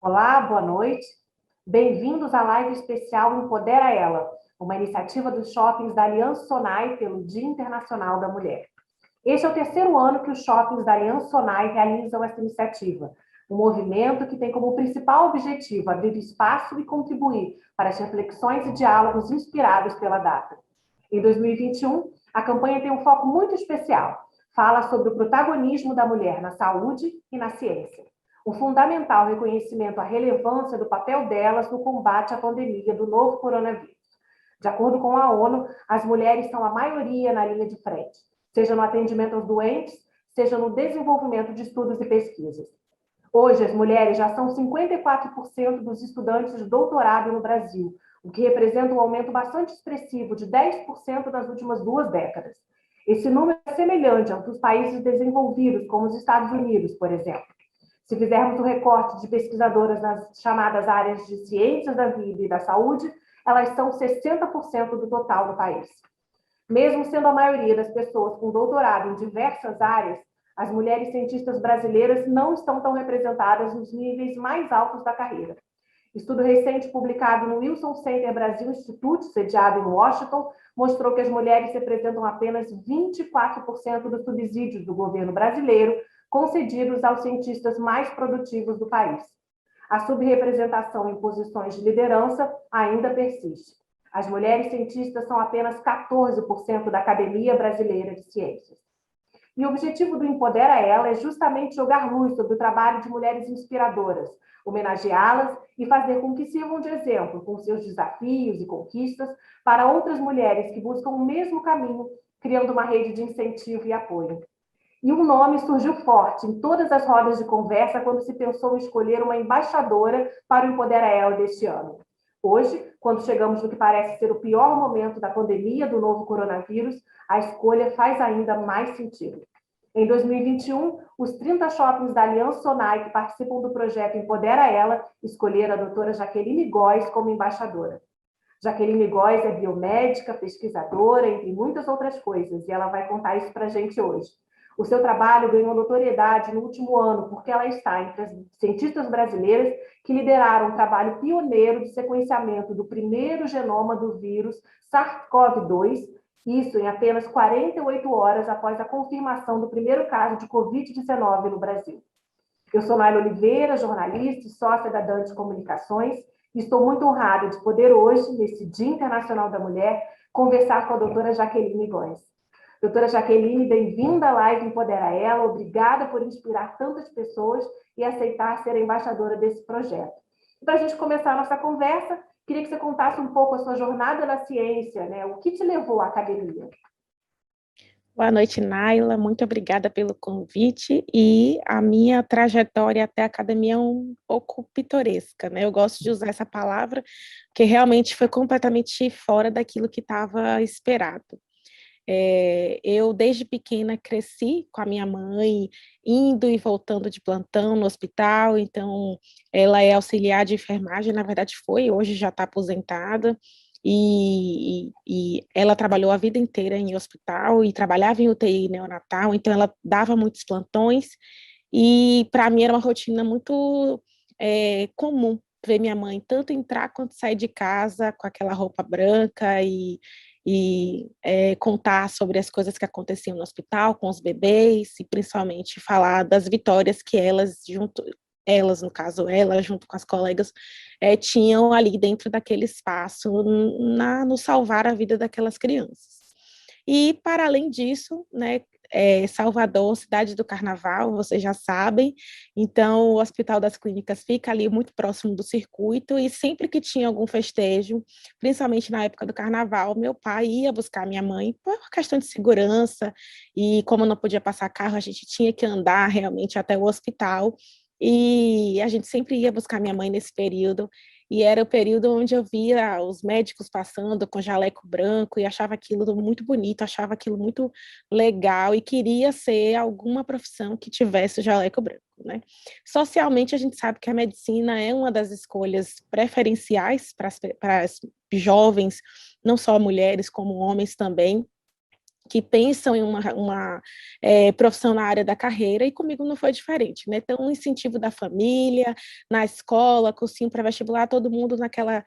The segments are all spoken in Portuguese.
Olá, boa noite. Bem-vindos à live especial Empodera Ela, uma iniciativa dos shoppings da Aliança Sonai pelo Dia Internacional da Mulher. Este é o terceiro ano que os shoppings da Aliança Sonai realizam essa iniciativa, um movimento que tem como principal objetivo abrir espaço e contribuir para as reflexões e diálogos inspirados pela data. Em 2021, a campanha tem um foco muito especial. Fala sobre o protagonismo da mulher na saúde e na ciência. O fundamental reconhecimento à relevância do papel delas no combate à pandemia do novo coronavírus. De acordo com a ONU, as mulheres são a maioria na linha de frente, seja no atendimento aos doentes, seja no desenvolvimento de estudos e pesquisas. Hoje, as mulheres já são 54% dos estudantes de doutorado no Brasil, o que representa um aumento bastante expressivo de 10% nas últimas 2 décadas. Esse número é semelhante aos dos países desenvolvidos, como os Estados Unidos, por exemplo. Se fizermos o recorte de pesquisadoras nas chamadas áreas de ciências da vida e da saúde, elas são 60% do total do país. Mesmo sendo a maioria das pessoas com doutorado em diversas áreas, as mulheres cientistas brasileiras não estão tão representadas nos níveis mais altos da carreira. Estudo recente publicado no Wilson Center Brasil Institute, sediado em Washington, mostrou que as mulheres representam apenas 24% dos subsídios do governo brasileiro concedidos aos cientistas mais produtivos do país. A subrepresentação em posições de liderança ainda persiste. As mulheres cientistas são apenas 14% da Academia Brasileira de Ciências. E o objetivo do Empodera Ela é justamente jogar luz sobre o trabalho de mulheres inspiradoras, homenageá-las e fazer com que sirvam de exemplo com seus desafios e conquistas para outras mulheres que buscam o mesmo caminho, criando uma rede de incentivo e apoio. E um nome surgiu forte em todas as rodas de conversa quando se pensou em escolher uma embaixadora para o Empodera Ela deste ano. Hoje, quando chegamos no que parece ser o pior momento da pandemia do novo coronavírus, a escolha faz ainda mais sentido. Em 2021, os 30 shoppings da Aliança Sonai que participam do projeto Empodera Ela escolheram a doutora Jaqueline Góes como embaixadora. Jaqueline Góes é biomédica, pesquisadora, entre muitas outras coisas, e ela vai contar isso para a gente hoje. O seu trabalho ganhou notoriedade no último ano porque ela está entre as cientistas brasileiras que lideraram um trabalho pioneiro de sequenciamento do primeiro genoma do vírus SARS-CoV-2, isso em apenas 48 horas após a confirmação do primeiro caso de Covid-19 no Brasil. Eu sou Naila Oliveira, jornalista e sócia da Dante Comunicações, e estou muito honrada de poder hoje, nesse Dia Internacional da Mulher, conversar com a doutora Jaqueline Góes. Doutora Jaqueline, bem-vinda à live Empodera Ela, obrigada por inspirar tantas pessoas e aceitar ser a embaixadora desse projeto. Para a gente começar a nossa conversa, queria que você contasse um pouco a sua jornada na ciência, né? O que te levou à academia? Boa noite, Naila. Muito obrigada pelo convite. E a minha trajetória até a academia é um pouco pitoresca, né? Eu gosto de usar essa palavra, porque realmente foi completamente fora daquilo que estava esperado. Eu, desde pequena, cresci com a minha mãe, indo e voltando de plantão no hospital, então ela é auxiliar de enfermagem, na verdade hoje já está aposentada, e ela trabalhou a vida inteira em hospital e trabalhava em UTI neonatal, então ela dava muitos plantões, e para mim era uma rotina muito comum ver minha mãe tanto entrar quanto sair de casa com aquela roupa branca e contar sobre as coisas que aconteciam no hospital com os bebês e principalmente falar das vitórias que elas, no caso, ela junto com as colegas, tinham ali dentro daquele espaço no salvar a vida daquelas crianças. E, para além disso, né, Salvador, cidade do carnaval, vocês já sabem, então o Hospital das Clínicas fica ali muito próximo do circuito e sempre que tinha algum festejo, principalmente na época do carnaval, meu pai ia buscar minha mãe por questão de segurança e como não podia passar carro, a gente tinha que andar realmente até o hospital e a gente sempre ia buscar minha mãe nesse período e era o período onde eu via os médicos passando com jaleco branco e achava aquilo muito bonito, achava aquilo muito legal e queria ser alguma profissão que tivesse o jaleco branco, né? Socialmente, a gente sabe que a medicina é uma das escolhas preferenciais para as jovens, não só mulheres, como homens também, que pensam em uma profissão na área da carreira, e comigo não foi diferente, né? Então, um incentivo da família, na escola, cursinho pré-vestibular, todo mundo naquela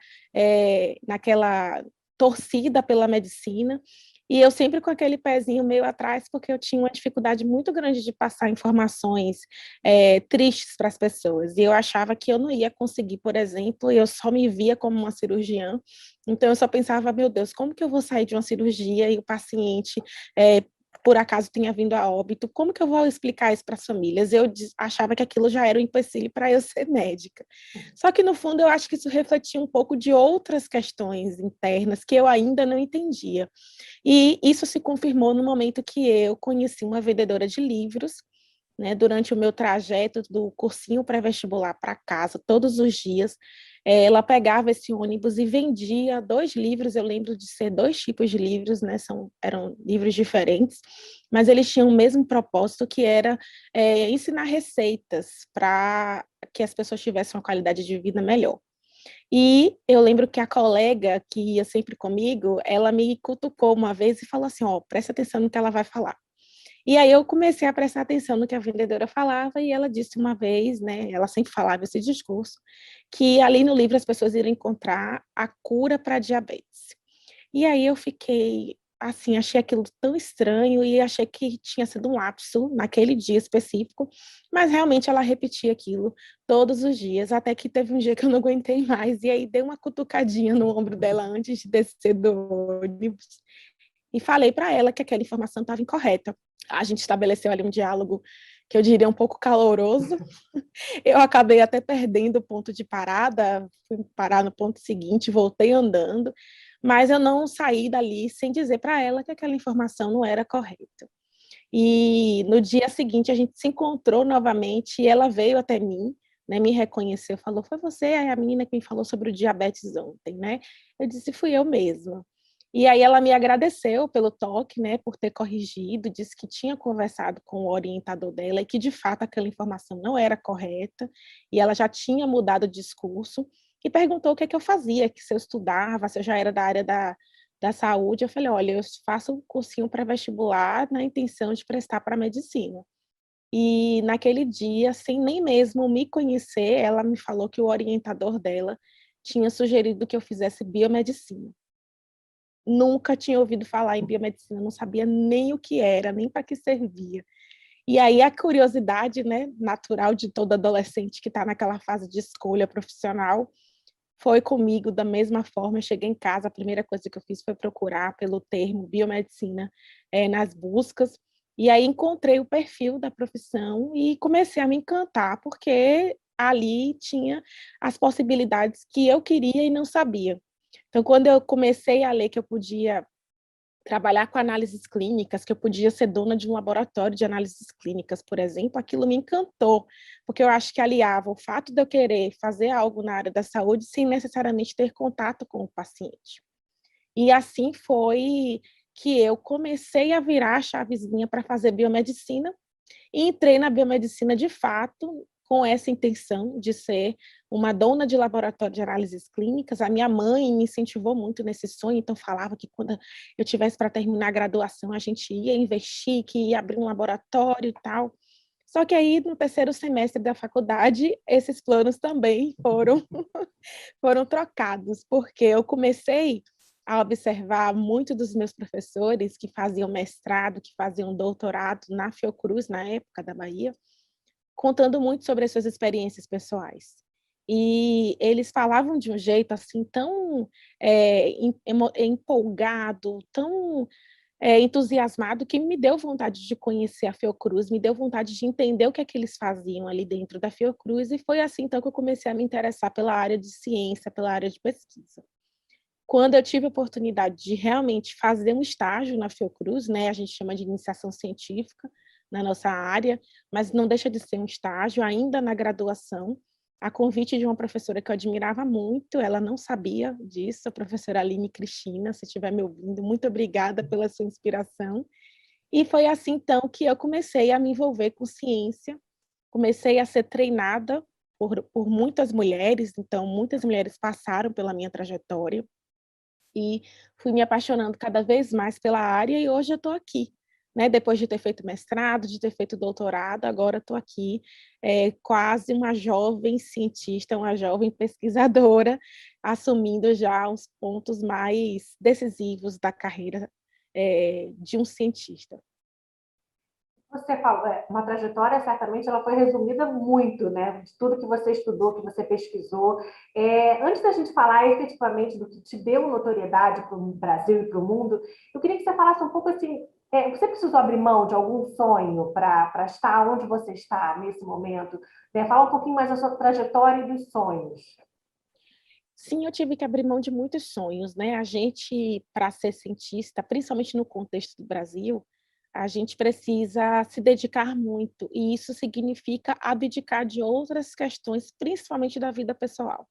torcida pela medicina, e eu sempre com aquele pezinho meio atrás, porque eu tinha uma dificuldade muito grande de passar informações tristes para as pessoas, e eu achava que eu não ia conseguir, por exemplo, e eu só me via como uma cirurgiã, então eu só pensava, meu Deus, como que eu vou sair de uma cirurgia e o paciente por acaso tenha vindo a óbito, como que eu vou explicar isso para as famílias? Eu achava que aquilo já era um empecilho para eu ser médica. Só que, no fundo, eu acho que isso refletia um pouco de outras questões internas que eu ainda não entendia. E isso se confirmou no momento que eu conheci uma vendedora de livros, né, durante o meu trajeto do cursinho pré-vestibular para casa, todos os dias, ela pegava esse ônibus e vendia 2 livros, eu lembro de ser 2 tipos de livros, né, eram livros diferentes, mas eles tinham o mesmo propósito, que era ensinar receitas para que as pessoas tivessem uma qualidade de vida melhor. E eu lembro que a colega que ia sempre comigo, ela me cutucou uma vez e falou assim, ó, presta atenção no que ela vai falar. E aí eu comecei a prestar atenção no que a vendedora falava, e ela disse uma vez, né, ela sempre falava esse discurso, que ali no livro as pessoas iriam encontrar a cura para a diabetes. E aí eu fiquei, assim, achei aquilo tão estranho e achei que tinha sido um lapso naquele dia específico, mas realmente ela repetia aquilo todos os dias, até que teve um dia que eu não aguentei mais, e aí dei uma cutucadinha no ombro dela antes de descer do ônibus e falei para ela que aquela informação estava incorreta. A gente estabeleceu ali um diálogo que eu diria um pouco caloroso. Eu acabei até perdendo o ponto de parada, fui parar no ponto seguinte, voltei andando, mas eu não saí dali sem dizer para ela que aquela informação não era correta. E no dia seguinte a gente se encontrou novamente e ela veio até mim, né, me reconheceu, falou, foi você a menina que me falou sobre o diabetes ontem, né? Eu disse, fui eu mesma. E aí ela me agradeceu pelo toque, né, por ter corrigido, disse que tinha conversado com o orientador dela e que de fato aquela informação não era correta e ela já tinha mudado o discurso e perguntou o que é que eu fazia, que se eu estudava, se eu já era da área da saúde. Eu falei, olha, eu faço um cursinho pré-vestibular na intenção de prestar para medicina. E naquele dia, sem nem mesmo me conhecer, ela me falou que o orientador dela tinha sugerido que eu fizesse biomedicina. Nunca tinha ouvido falar em biomedicina, não sabia nem o que era, nem para que servia. E aí a curiosidade, né, natural de todo adolescente que está naquela fase de escolha profissional, foi comigo da mesma forma. Eu cheguei em casa, a primeira coisa que eu fiz foi procurar pelo termo biomedicina nas buscas, e aí encontrei o perfil da profissão e comecei a me encantar, porque ali tinha as possibilidades que eu queria e não sabia. Então, quando eu comecei a ler que eu podia trabalhar com análises clínicas, que eu podia ser dona de um laboratório de análises clínicas, por exemplo, aquilo me encantou, porque eu acho que aliava o fato de eu querer fazer algo na área da saúde sem necessariamente ter contato com o paciente. E assim foi que eu comecei a virar a chavezinha para fazer biomedicina, e entrei na biomedicina de fato com essa intenção de ser uma dona de laboratório de análises clínicas. A minha mãe me incentivou muito nesse sonho, então falava que quando eu tivesse para terminar a graduação, a gente ia investir, que ia abrir um laboratório e tal. Só que aí, no terceiro semestre da faculdade, esses planos também foram trocados, porque eu comecei a observar muito dos meus professores que faziam mestrado, que faziam doutorado na Fiocruz, na época da Bahia, contando muito sobre as suas experiências pessoais. E eles falavam de um jeito assim tão empolgado, tão entusiasmado, que me deu vontade de conhecer a Fiocruz, me deu vontade de entender o que é que eles faziam ali dentro da Fiocruz, e foi assim então que eu comecei a me interessar pela área de ciência, pela área de pesquisa. Quando eu tive a oportunidade de realmente fazer um estágio na Fiocruz, né, a gente chama de iniciação científica na nossa área, mas não deixa de ser um estágio ainda na graduação, a convite de uma professora que eu admirava muito, ela não sabia disso, a professora Aline Cristina, se estiver me ouvindo, muito obrigada pela sua inspiração. E foi assim, então, que eu comecei a me envolver com ciência, comecei a ser treinada por muitas mulheres, então, muitas mulheres passaram pela minha trajetória, e fui me apaixonando cada vez mais pela área e hoje eu estou aqui, né? Depois de ter feito mestrado, de ter feito doutorado, agora estou aqui, quase uma jovem cientista, uma jovem pesquisadora, assumindo já os pontos mais decisivos da carreira de um cientista. Você falou, uma trajetória, certamente, ela foi resumida muito, né? De tudo que você estudou, que você pesquisou. Antes da gente falar efetivamente do que te deu notoriedade para o Brasil e para o mundo, eu queria que você falasse um pouco assim, você precisou abrir mão de algum sonho para estar onde você está nesse momento? Né? Fala um pouquinho mais da sua trajetória e dos sonhos. Sim, eu tive que abrir mão de muitos sonhos, né? A gente, para ser cientista, principalmente no contexto do Brasil, a gente precisa se dedicar muito, e isso significa abdicar de outras questões, principalmente da vida pessoal.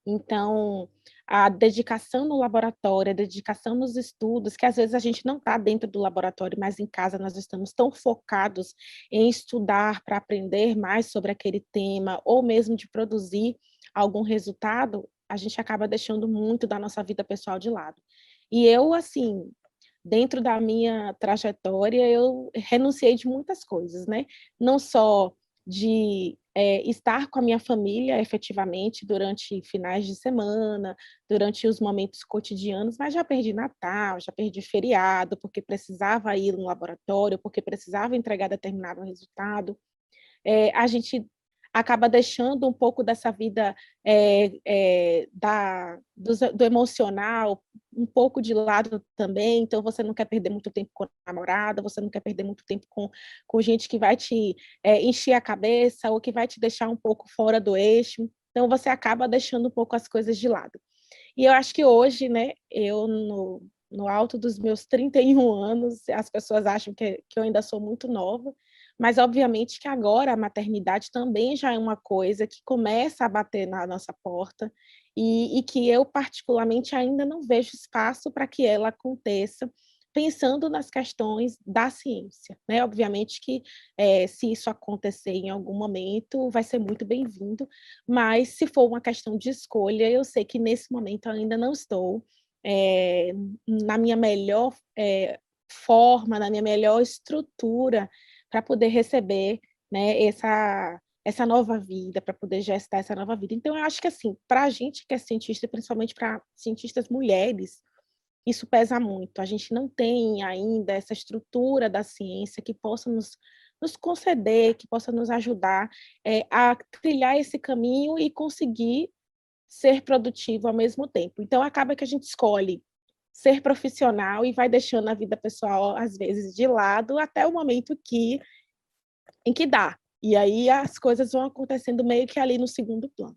Então, a dedicação no laboratório, a dedicação nos estudos, que às vezes a gente não está dentro do laboratório, mas em casa nós estamos tão focados em estudar para aprender mais sobre aquele tema, ou mesmo de produzir algum resultado, a gente acaba deixando muito da nossa vida pessoal de lado. E eu, assim, dentro da minha trajetória, eu renunciei de muitas coisas, né? Não só de estar com a minha família efetivamente durante finais de semana, durante os momentos cotidianos, mas já perdi Natal, já perdi feriado, porque precisava ir no laboratório, porque precisava entregar determinado resultado. A gente acaba deixando um pouco dessa vida do emocional um pouco de lado também, então você não quer perder muito tempo com a namorada, você não quer perder muito tempo com gente que vai te encher a cabeça ou que vai te deixar um pouco fora do eixo, então você acaba deixando um pouco as coisas de lado. E eu acho que hoje, né, eu no alto dos meus 31 anos, as pessoas acham que eu ainda sou muito nova, mas obviamente que agora a maternidade também já é uma coisa que começa a bater na nossa porta e que eu particularmente ainda não vejo espaço para que ela aconteça, pensando nas questões da ciência, né? Obviamente que se isso acontecer em algum momento vai ser muito bem-vindo, mas se for uma questão de escolha, eu sei que nesse momento eu ainda não estou na minha melhor forma, na minha melhor estrutura para poder receber, né, essa nova vida, para poder gestar essa nova vida. Então, eu acho que, assim, para a gente que é cientista, principalmente para cientistas mulheres, isso pesa muito. A gente não tem ainda essa estrutura da ciência que possa nos conceder, que possa nos ajudar a trilhar esse caminho e conseguir ser produtivo ao mesmo tempo. Então, acaba que a gente escolhe ser profissional e vai deixando a vida pessoal, às vezes, de lado, até o momento em que dá. E aí as coisas vão acontecendo meio que ali no segundo plano.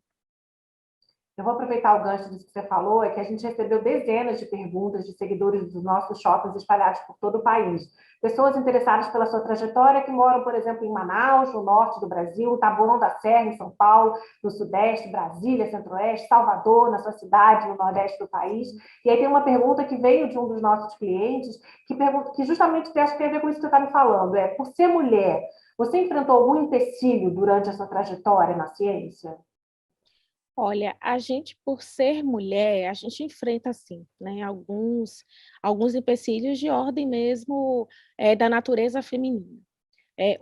Eu vou aproveitar o gancho disso que você falou, é que a gente recebeu dezenas de perguntas de seguidores dos nossos shoppings espalhados por todo o país. Pessoas interessadas pela sua trajetória que moram, por exemplo, em Manaus, no norte do Brasil, Taboão da Serra, em São Paulo, no sudeste, Brasília, centro-oeste, Salvador, na sua cidade, no nordeste do país. E aí tem uma pergunta que veio de um dos nossos clientes, que pergunta, que justamente tem a ver com isso que você está me falando, por ser mulher, você enfrentou algum empecilho durante a sua trajetória na ciência? Olha, a gente, por ser mulher, a gente enfrenta, assim, né, alguns empecilhos de ordem mesmo da natureza feminina.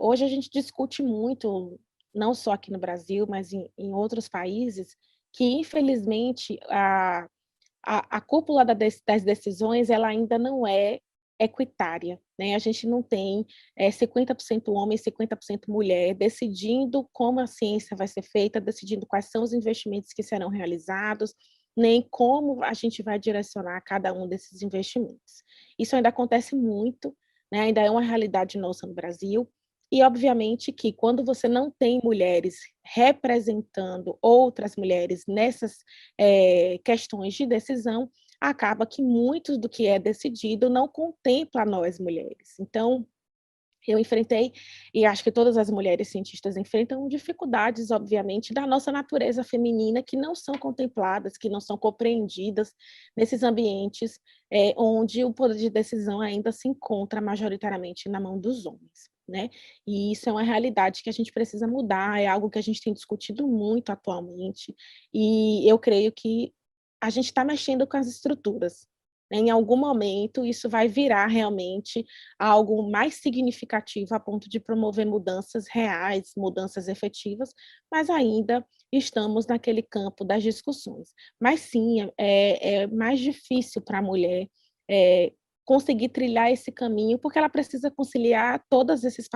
Hoje a gente discute muito, não só aqui no Brasil, mas em outros países, que, infelizmente, a cúpula das decisões ela ainda não é equitária, né? A gente não tem 50% homem e 50% mulher decidindo como a ciência vai ser feita, decidindo quais são os investimentos que serão realizados, nem como a gente vai direcionar cada um desses investimentos. Isso ainda acontece muito, né? Ainda é uma realidade nossa no Brasil, e, obviamente, que quando você não tem mulheres representando outras mulheres nessas questões de decisão, acaba que muito do que é decidido não contempla nós mulheres. Então, eu enfrentei, e acho que todas as mulheres cientistas enfrentam dificuldades, obviamente, da nossa natureza feminina que não são contempladas, que não são compreendidas nesses ambientes onde o poder de decisão ainda se encontra majoritariamente na mão dos homens, né? E isso é uma realidade que a gente precisa mudar, é algo que a gente tem discutido muito atualmente, e eu creio que a gente está mexendo com as estruturas, Em algum momento, isso vai virar realmente algo mais significativo a ponto de promover mudanças reais, mudanças efetivas, mas ainda estamos naquele campo das discussões. Mas sim, é mais difícil para a mulher conseguir trilhar esse caminho, porque ela precisa conciliar todos esses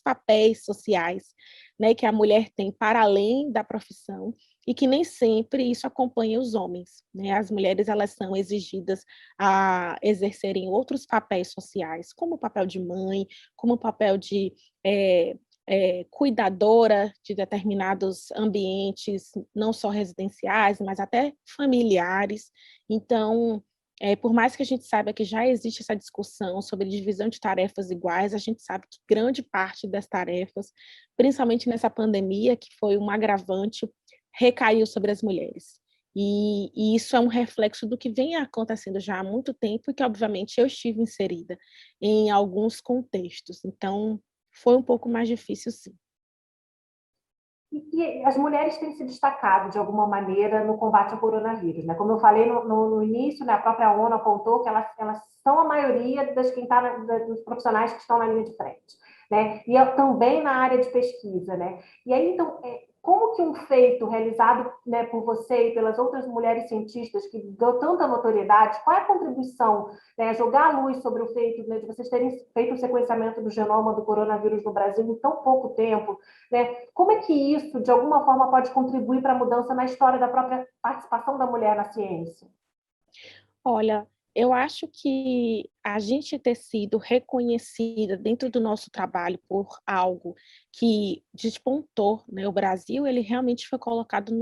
papéis sociais, né, que a mulher tem para além da profissão, e que nem sempre isso acompanha os homens, né? As mulheres, elas são exigidas a exercerem outros papéis sociais, como o papel de mãe, como o papel de cuidadora de determinados ambientes, não só residenciais, mas até familiares. Então, por mais que a gente saiba que já existe essa discussão sobre divisão de tarefas iguais, a gente sabe que grande parte das tarefas, principalmente nessa pandemia, que foi um agravante, recaiu sobre as mulheres. E isso é um reflexo do que vem acontecendo já há muito tempo e que, obviamente, eu estive inserida em alguns contextos. Então, foi um pouco mais difícil, sim. E as mulheres têm se destacado, de alguma maneira, no combate ao coronavírus, né? Como eu falei no início, né, a própria ONU apontou que elas são a maioria dos profissionais que estão na linha de frente, né? E também na área de pesquisa, né? E aí, então, como que um feito realizado, né, por você e pelas outras mulheres cientistas que deu tanta notoriedade, qual é a contribuição, né, jogar a luz sobre o feito, né, de vocês terem feito o sequenciamento do genoma do coronavírus no Brasil em tão pouco tempo, né? Como é que isso, de alguma forma, pode contribuir para a mudança na história da própria participação da mulher na ciência? Olha, eu acho que a gente ter sido reconhecida dentro do nosso trabalho por algo que despontou, né? O Brasil, ele realmente foi colocado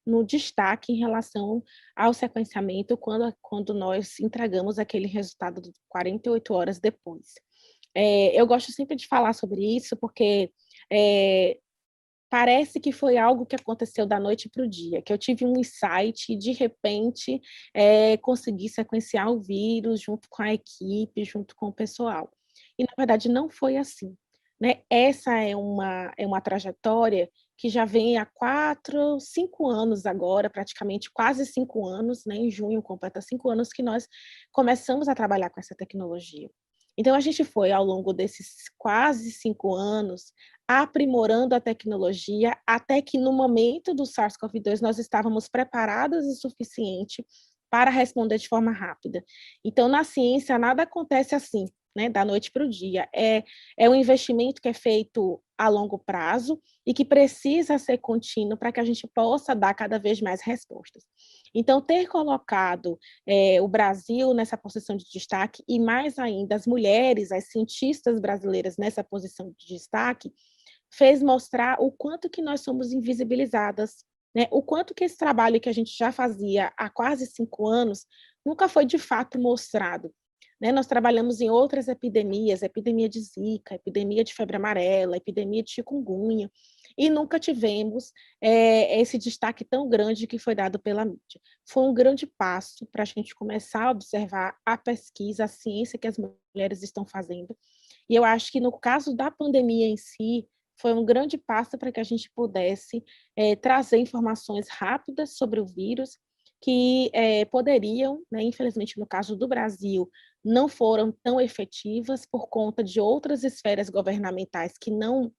no destaque em relação ao sequenciamento quando nós entregamos aquele resultado de 48 horas depois. Eu gosto sempre de falar sobre isso porque é, parece que foi algo que aconteceu da noite para o dia, que eu tive um insight e, de repente, consegui sequenciar o vírus junto com a equipe, junto com o pessoal. E, na verdade, não foi assim, né? Essa é uma trajetória que já vem há 4, 5 anos agora, praticamente quase 5 anos, né? Em junho completa 5 anos que nós começamos a trabalhar com essa tecnologia. Então, a gente foi, ao longo desses quase 5 anos, aprimorando a tecnologia, até que no momento do SARS-CoV-2 nós estávamos preparadas o suficiente para responder de forma rápida. Então, na ciência, nada acontece assim, né, da noite para o dia. É um investimento que é feito a longo prazo e que precisa ser contínuo para que a gente possa dar cada vez mais respostas. Então, ter colocado o Brasil nessa posição de destaque e, mais ainda, as mulheres, as cientistas brasileiras nessa posição de destaque, fez mostrar o quanto que nós somos invisibilizadas, né? O quanto que esse trabalho que a gente já fazia há quase 5 anos nunca foi de fato mostrado. Né? Nós trabalhamos em outras epidemias, epidemia de Zika, epidemia de febre amarela, epidemia de chikungunya, e nunca tivemos esse destaque tão grande que foi dado pela mídia. Foi um grande passo para a gente começar a observar a pesquisa, a ciência que as mulheres estão fazendo, e eu acho que no caso da pandemia em si, foi um grande passo para que a gente pudesse trazer informações rápidas sobre o vírus, que poderiam, né, infelizmente no caso do Brasil, não foram tão efetivas por conta de outras esferas governamentais que não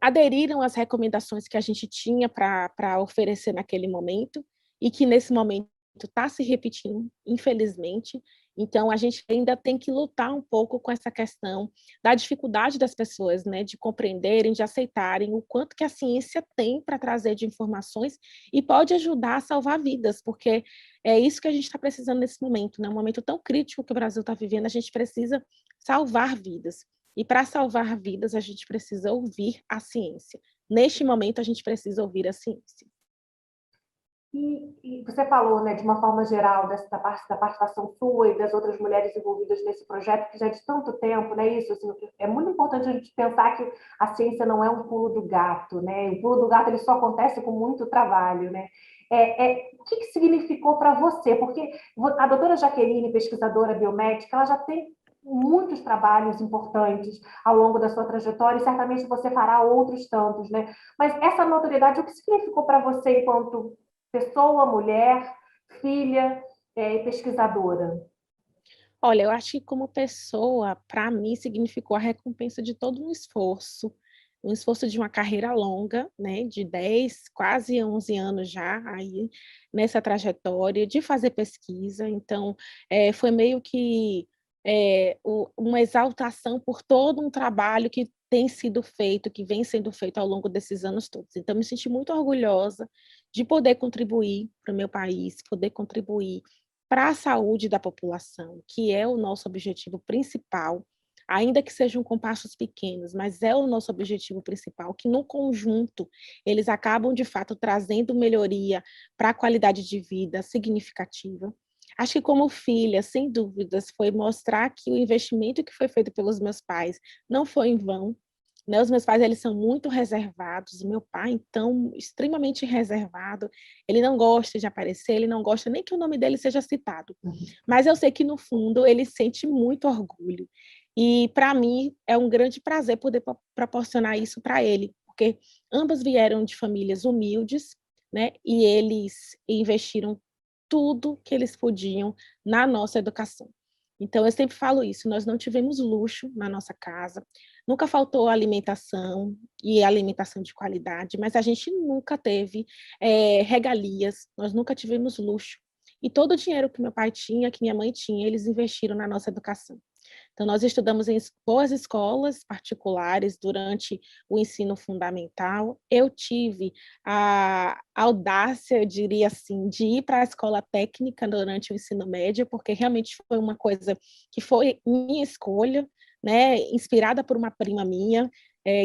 aderiram às recomendações que a gente tinha para oferecer naquele momento, e que nesse momento está se repetindo, infelizmente. Então, a gente ainda tem que lutar um pouco com essa questão da dificuldade das pessoas, né, de compreenderem, de aceitarem o quanto que a ciência tem para trazer de informações e pode ajudar a salvar vidas, porque é isso que a gente está precisando nesse momento, né, um momento tão crítico que o Brasil está vivendo, a gente precisa salvar vidas. E para salvar vidas, a gente precisa ouvir a ciência. Neste momento, a gente precisa ouvir a ciência. E você falou, né, de uma forma geral, da participação sua e das outras mulheres envolvidas nesse projeto, que já é de tanto tempo, né? Isso, assim, é muito importante a gente pensar que a ciência não é um pulo do gato, né? O pulo do gato ele só acontece com muito trabalho, né? O que significou para você? Porque a doutora Jaqueline, pesquisadora biomédica, ela já tem muitos trabalhos importantes ao longo da sua trajetória e certamente você fará outros tantos, né? Mas essa notoriedade, o que significou para você enquanto pessoa, mulher, filha, e pesquisadora? Olha, eu acho que como pessoa, para mim, significou a recompensa de todo um esforço de uma carreira longa, né, de 10, quase 11 anos já aí nessa trajetória de fazer pesquisa. Então, foi meio que uma exaltação por todo um trabalho que tem sido feito, que vem sendo feito ao longo desses anos todos. Então, me senti muito orgulhosa de poder contribuir para o meu país, poder contribuir para a saúde da população, que é o nosso objetivo principal, ainda que sejam com passos pequenos, mas é o nosso objetivo principal, que no conjunto eles acabam de fato trazendo melhoria para a qualidade de vida significativa. Acho que como filha, sem dúvidas, foi mostrar que o investimento que foi feito pelos meus pais não foi em vão, né? Os meus pais, eles são muito reservados. O meu pai, então, extremamente reservado. Ele não gosta de aparecer, ele não gosta nem que o nome dele seja citado. Mas eu sei que, no fundo, ele sente muito orgulho. E, para mim, é um grande prazer poder proporcionar isso para ele, porque ambos vieram de famílias humildes, né? E eles investiram tudo que eles podiam na nossa educação. Então, eu sempre falo isso, nós não tivemos luxo na nossa casa, nunca faltou alimentação e alimentação de qualidade, mas a gente nunca teve regalias, nós nunca tivemos luxo. E todo o dinheiro que meu pai tinha, que minha mãe tinha, eles investiram na nossa educação. Então, nós estudamos em boas escolas particulares durante o ensino fundamental. Eu tive a audácia, eu diria assim, de ir para a escola técnica durante o ensino médio, porque realmente foi uma coisa que foi minha escolha, né, inspirada por uma prima minha,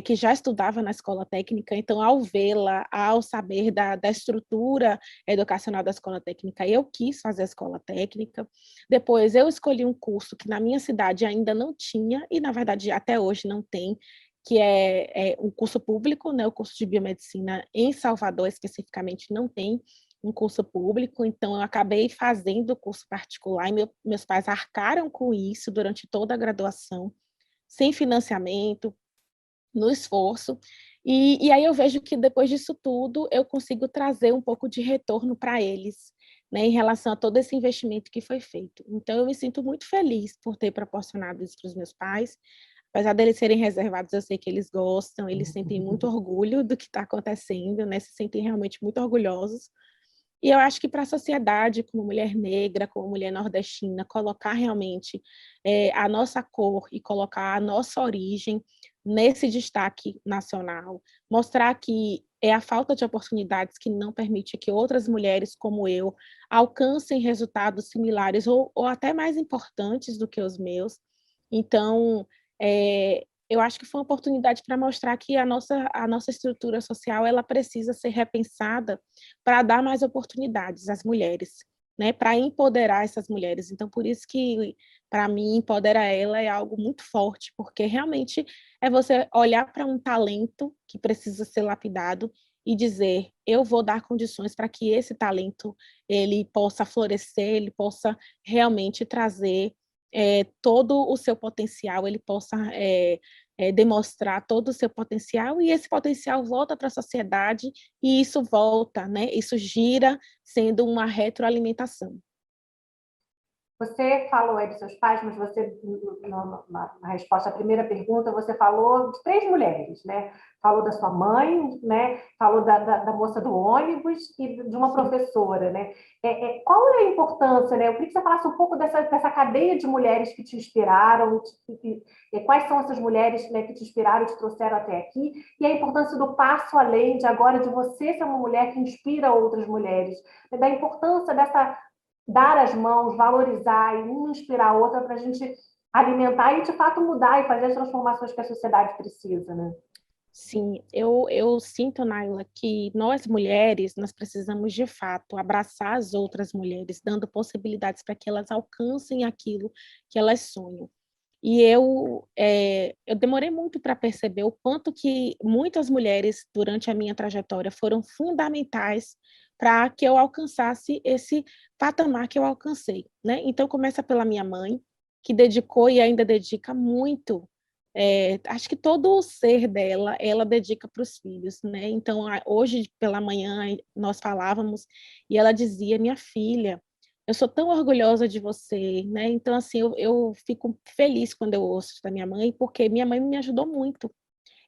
que já estudava na escola técnica, então, ao vê-la, ao saber da estrutura educacional da escola técnica, eu quis fazer a escola técnica. Depois, eu escolhi um curso que na minha cidade ainda não tinha, e, na verdade, até hoje não tem, que é um curso público, né, o curso de biomedicina em Salvador, especificamente, não tem um curso público, então eu acabei fazendo o curso particular, e meus pais arcaram com isso durante toda a graduação, sem financiamento, no esforço. E aí eu vejo que depois disso tudo eu consigo trazer um pouco de retorno para eles, né, em relação a todo esse investimento que foi feito. Então eu me sinto muito feliz por ter proporcionado isso para os meus pais. Apesar deles serem reservados, eu sei que eles gostam, eles sentem muito orgulho do que está acontecendo, né, se sentem realmente muito orgulhosos. E eu acho que para a sociedade, como mulher negra, como mulher nordestina, colocar realmente a nossa cor e colocar a nossa origem nesse destaque nacional, mostrar que é a falta de oportunidades que não permite que outras mulheres como eu alcancem resultados similares ou até mais importantes do que os meus. Então, eu acho que foi uma oportunidade para mostrar que a nossa estrutura social ela precisa ser repensada para dar mais oportunidades às mulheres, né, para empoderar essas mulheres. Então, por isso que, para mim, Empodera Ela é algo muito forte, porque realmente é você olhar para um talento que precisa ser lapidado e dizer, eu vou dar condições para que esse talento ele possa florescer, ele possa realmente trazer todo o seu potencial, ele possa demonstrar todo o seu potencial, e esse potencial volta para a sociedade, e isso volta, né? Isso gira sendo uma retroalimentação. Você falou aí dos seus pais, mas você, na resposta à primeira pergunta, você falou de três mulheres, né? Falou da sua mãe, né? Falou da moça do ônibus e de uma professora, né? Qual é a importância, né? Eu queria que você falasse um pouco dessa cadeia de mulheres que te inspiraram, quais são essas mulheres, né, que te inspiraram e te trouxeram até aqui, e a importância do passo além de agora de você ser uma mulher que inspira outras mulheres, da importância dessa dar as mãos, valorizar e uma inspirar a outra para a gente alimentar e, de fato, mudar e fazer as transformações que a sociedade precisa, né? Sim, eu sinto, Naila, que nós mulheres, nós precisamos de fato abraçar as outras mulheres, dando possibilidades para que elas alcancem aquilo que elas sonham. E eu demorei muito para perceber o quanto que muitas mulheres, durante a minha trajetória, foram fundamentais para que eu alcançasse esse patamar que eu alcancei, né? Então, começa pela minha mãe, que dedicou e ainda dedica muito, acho que todo o ser dela, ela dedica para os filhos, né? Então, hoje pela manhã, nós falávamos, e ela dizia, minha filha, eu sou tão orgulhosa de você, né? Então, assim, eu fico feliz quando eu ouço da minha mãe, porque minha mãe me ajudou muito.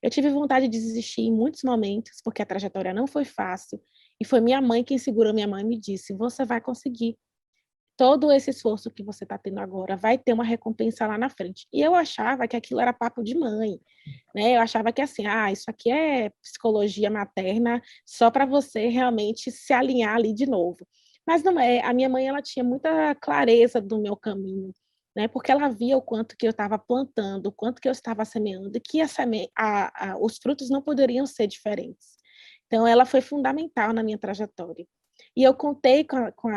Eu tive vontade de desistir em muitos momentos, porque a trajetória não foi fácil, e foi minha mãe quem segurou minha mãe e me disse: você vai conseguir. Todo esse esforço que você está tendo agora vai ter uma recompensa lá na frente. E eu achava que aquilo era papo de mãe, né? Eu achava que assim, isso aqui é psicologia materna só para você realmente se alinhar ali de novo. Mas não é. A minha mãe, ela tinha muita clareza do meu caminho, né? Porque ela via o quanto que eu estava plantando, o quanto que eu estava semeando, e que os frutos não poderiam ser diferentes. Então, ela foi fundamental na minha trajetória. E eu contei com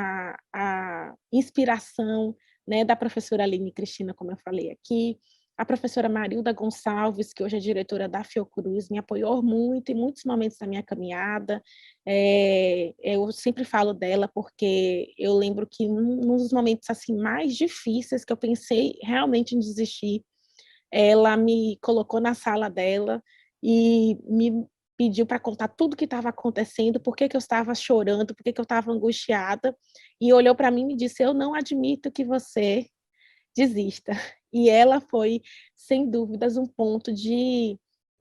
a inspiração, né, da professora Aline Cristina, como eu falei aqui, a professora Marilda Gonçalves, que hoje é diretora da Fiocruz, me apoiou muito em muitos momentos da minha caminhada. Eu sempre falo dela porque eu lembro que nos momentos assim mais difíceis que eu pensei realmente em desistir, ela me colocou na sala dela e me pediu para contar tudo o que estava acontecendo, por que eu estava chorando, por que eu estava angustiada, e olhou para mim e me disse: eu não admito que você desista. E ela foi, sem dúvidas, um ponto de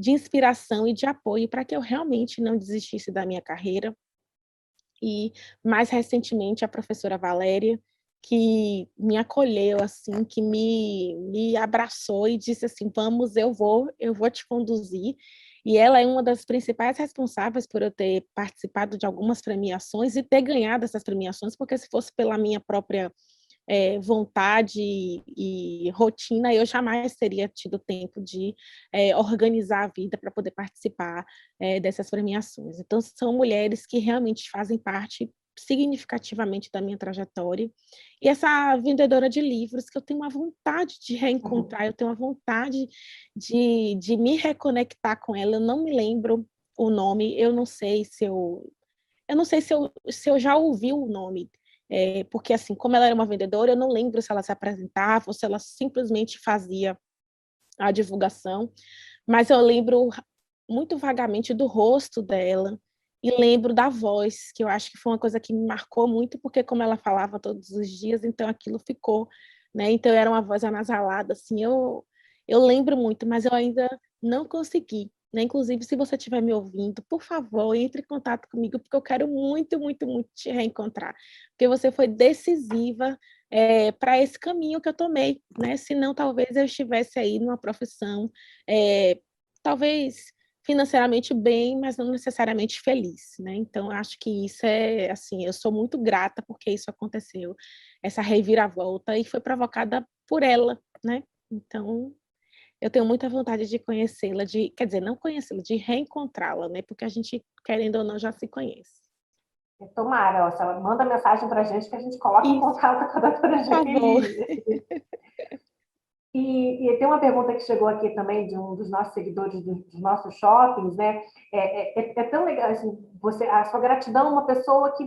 inspiração e de apoio para que eu realmente não desistisse da minha carreira. E, mais recentemente, a professora Valéria, que me acolheu, assim, que me abraçou e disse assim, vamos, eu vou te conduzir. E ela é uma das principais responsáveis por eu ter participado de algumas premiações e ter ganhado essas premiações, porque se fosse pela minha própria vontade e rotina, eu jamais teria tido tempo de organizar a vida para poder participar dessas premiações. Então, são mulheres que realmente fazem parte significativamente da minha trajetória. E essa vendedora de livros, que eu tenho uma vontade de reencontrar, eu tenho uma vontade de me reconectar com ela, eu não me lembro o nome, eu não sei se eu já ouvi o nome, porque assim, como ela era uma vendedora, eu não lembro se ela se apresentava ou se ela simplesmente fazia a divulgação, mas eu lembro muito vagamente do rosto dela e lembro da voz, que eu acho que foi uma coisa que me marcou muito, porque como ela falava todos os dias, então aquilo ficou, né? Então era uma voz anasalada, assim, eu lembro muito, mas eu ainda não consegui, né? Inclusive, se você estiver me ouvindo, por favor, entre em contato comigo, porque eu quero muito, muito, muito te reencontrar, porque você foi decisiva para esse caminho que eu tomei, né? Senão, talvez eu estivesse aí numa profissão, talvez financeiramente bem, mas não necessariamente feliz, né? Então, acho que isso é, assim, eu sou muito grata porque isso aconteceu, essa reviravolta, e foi provocada por ela, né? Então, eu tenho muita vontade de conhecê-la, quer dizer, não conhecê-la, de reencontrá-la, né? Porque a gente, querendo ou não, já se conhece. Tomara, ó, se ela manda mensagem para a gente que a gente coloca em Isso, contato com a doutora por favor. Jaqueline. E tem uma pergunta que chegou aqui também de um dos nossos seguidores dos nossos shoppings, né? É tão legal, assim, a sua gratidão a uma pessoa que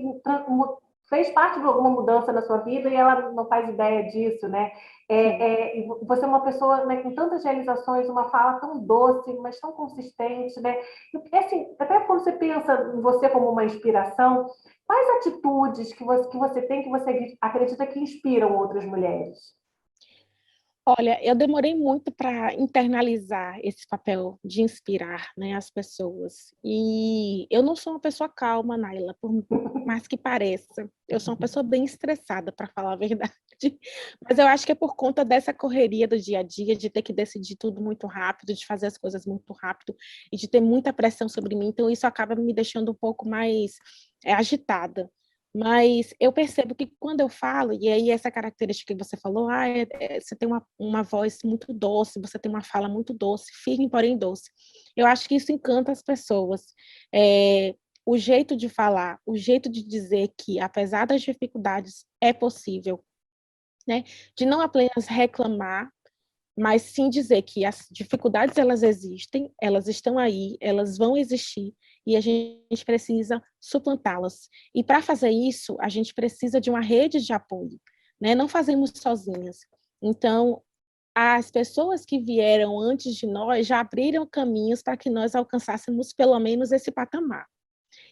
fez parte de alguma mudança na sua vida e ela não faz ideia disso, né? E você é uma pessoa, né, com tantas realizações, uma fala tão doce, mas tão consistente, né? E, assim, até quando você pensa em você como uma inspiração, quais atitudes que você tem que você acredita que inspiram outras mulheres? Olha, eu demorei muito para internalizar esse papel de inspirar, né, as pessoas. E eu não sou uma pessoa calma, Naila, por mais que pareça. Eu sou uma pessoa bem estressada, para falar a verdade. Mas eu acho que é por conta dessa correria do dia a dia, de ter que decidir tudo muito rápido, de fazer as coisas muito rápido e de ter muita pressão sobre mim. Então, isso acaba me deixando um pouco mais agitada. Mas eu percebo que quando eu falo, e aí essa característica que você falou, você tem uma voz muito doce, você tem uma fala muito doce, firme, porém doce. Eu acho que isso encanta as pessoas. O jeito de falar, o jeito de dizer que, apesar das dificuldades, é possível, né? De não apenas reclamar, mas sim dizer que as dificuldades elas existem, elas estão aí, elas vão existir e a gente precisa suplantá-las. E para fazer isso, a gente precisa de uma rede de apoio, né? Não fazemos sozinhas. Então, as pessoas que vieram antes de nós já abriram caminhos para que nós alcançássemos pelo menos esse patamar.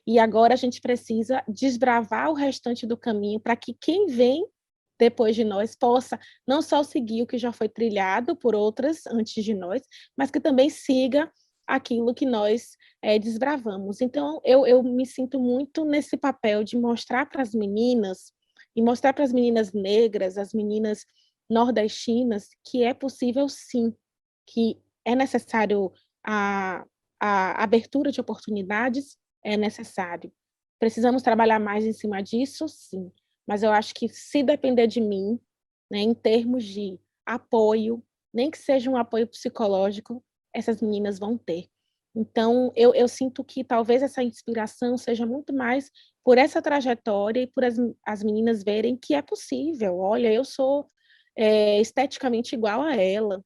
E agora a gente precisa desbravar o restante do caminho para que quem vem depois de nós possa não só seguir o que já foi trilhado por outras antes de nós, mas que também siga aquilo que nós desbravamos. Então, eu me sinto muito nesse papel de mostrar para as meninas, e mostrar para as meninas negras, as meninas nordestinas, que é possível sim, que é necessário a, a abertura de oportunidades, é necessário. Precisamos trabalhar mais em cima disso, sim, mas eu acho que se depender de mim, né, em termos de apoio, nem que seja um apoio psicológico, essas meninas vão ter. Então, eu sinto que talvez essa inspiração seja muito mais por essa trajetória e por as meninas verem que é possível. Olha, eu sou esteticamente igual a ela,